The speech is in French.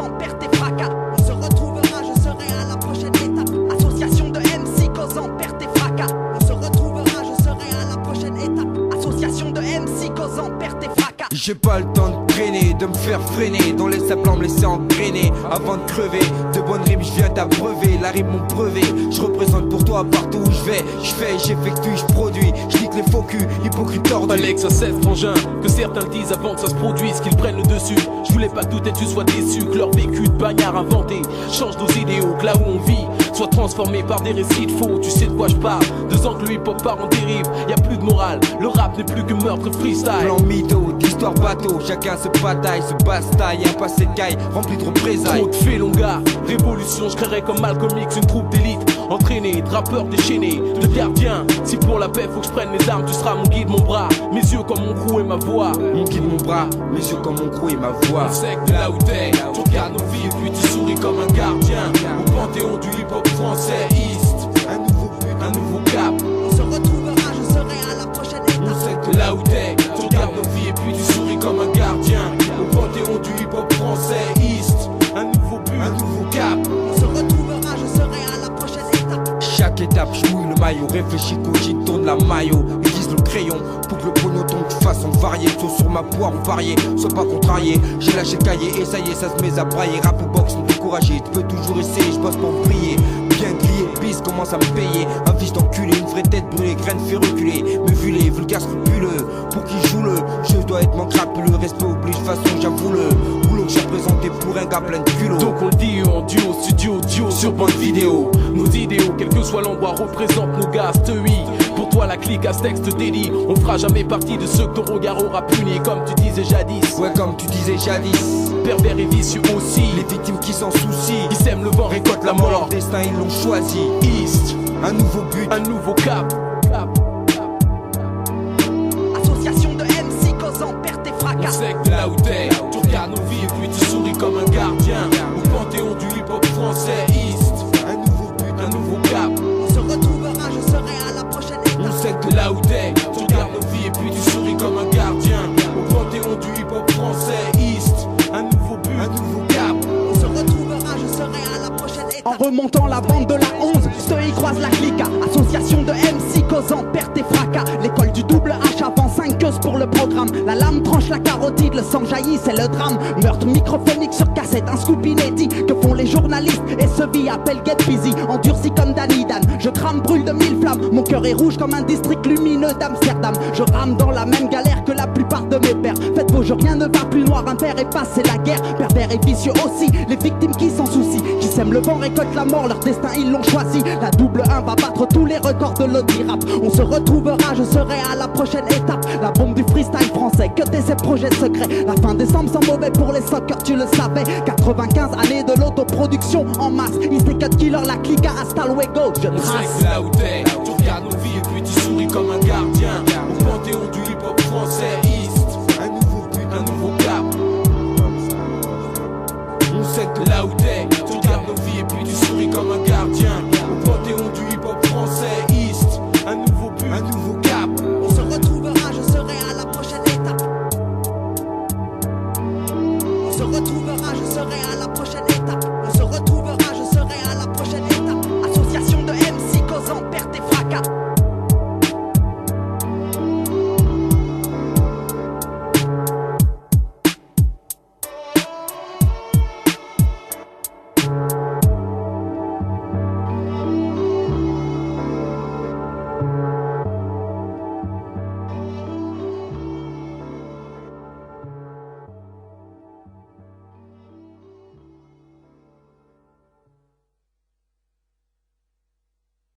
causant perte et fracas. On se retrouvera, je serai à la prochaine étape. Association de MC causant perte et fracas. On se retrouvera, je serai à la prochaine étape. Association de MC causant perte et fracas. J'ai pas le temps de traîner, de me faire freiner, dans les saplants me laisser engrainer avant de crever. De bonnes rimes, je viens t'abreuver, la rime mon brevet. Je représente pour toi partout où je vais. Je fais, j'effectue, je produis, je nique les faux culs, hypocrite tordus. Alex, c'est frangin, que certains le disent avant que ça se produise, qu'ils prennent le dessus. Je voulais pas que tout et tu sois déçu, que leur vécu de bagnard inventé change nos idéaux, que là où on vit soit transformé par des récits de faux. Tu sais de quoi je parle, 2 ans que le hip-hop part en dérive, y a plus de morale, le rap n'est plus que meurtre freestyle. Plan mytho, d'histoire bateau, chacun se bataille, se bastaille, un passé de caille rempli de représailles. Trop de faits longards, révolution, je créerais comme Malcolm X une troupe d'élite. Entraîné, de rappeurs déchaînés, de gardiens. Si pour la paix faut que je prenne mes armes, tu seras mon guide, mon bras. Mes yeux comme mon crew et ma voix. Mon guide, mon bras, mes yeux comme mon crew et ma voix. On sait que de là où t'es, tu regardes nos vies et puis tu souris comme un gardien. Au panthéon du hip-hop français, East. Un nouveau but, un nouveau cap. On se retrouvera, je serai à la prochaine étape. On sait que de là où t'es, tu regardes nos vies et puis tu souris comme un gardien. Au panthéon du hip-hop français, East. Un nouveau but, un nouveau cap. On se retrouvera, je serai à la prochaine étape. Chaque étape, je mouille le maillot, réfléchis, cogite, tourne la maillot, aiguise le crayon pour que le pognon tombe de façon variée. Saut sur ma poire variée, sois pas contrarié. J'ai lâché le cahier et ça y est, ça se met à brailler. Rap ou boxe, me décourager, tu peux toujours essayer, je bosse pour briller. Bien grillé, bis commence à me payer. Un fils d'enculé, une vraie tête brûlée, graine fait reculer. Me vulé, vulgaire scrupuleux, pour qui joue le jeu doit être mon crapuleux. Respect oblige, façon j'avoue le boulot que j'ai présenté pour un gars plein de culot. Donc on le dit en duo, studio, duo, sur bande vidéo. Nos idéaux, quel que soit l'endroit, représentent nos gars, oui. Pour toi la clique à ce texte délit. On fera jamais partie de ceux que ton regard aura puni. Comme tu disais jadis. Ouais, comme tu disais jadis. Pervers et vicieux aussi. Les victimes qui s'en soucient, qui sèment le vent, récoltent la mort. Leur destin ils l'ont choisi. East, un nouveau but, un nouveau cap. Association de MC causant perte et fracas. On sait que de là où t'es, tu regardes nos vies et puis tu souris comme un gardien. Au panthéon du hip-hop français, East. Un nouveau but, un nouveau cap. On se retrouvera, je serai à la prochaine étape. On sait que de là où t'es, tu regardes nos vies et puis tu souris comme un gardien. Au panthéon du hip-hop français, East. Un nouveau but, un nouveau cap. On se retrouvera, je serai à la prochaine étape. En remontant la bande de la 11, Stoï croise la clique. Association de MC causant perte et fracas. L'école du double H avant 5 queues pour le programme. La lame tranche la carotide, le sang jaillit, c'est le drame. Meurtre microphonique sur cassette, un scoop inédit. Que font les journalistes et ce vie appelle Get Busy. Endurci comme Danny Dan, je crame, brûle de 1000 flammes. Mon cœur est rouge comme un district lumineux d'Amsterdam. Je rame dans la même galère que la plupart de mes pères. Faites vos jeux, rien ne va plus noir. Un père est passé la guerre, pervers et vicieux aussi. Les victimes qui s'en soucient, qui sèment le vent, récoltent la mort. Leur destin ils l'ont choisi. La double 1 va battre tous les records de l'audi rap. On se retrouvera, je serai à la prochaine étape. La bombe du freestyle français, que t'es ces projets secrets. La fin décembre sans mauvais pour les sockers, tu le savais. 95 années de l'autoproduction en masse. East et Cut Killer, la clique à hasta luego. Je On sait trace. que là où t'es, tu regardes nos vies et puis tu souris comme un gardien. Au panthéon du hip-hop français, East. Un nouveau but, un nouveau cap. On sait que là où t'es, tu regardes nos vies et puis tu souris comme un gardien.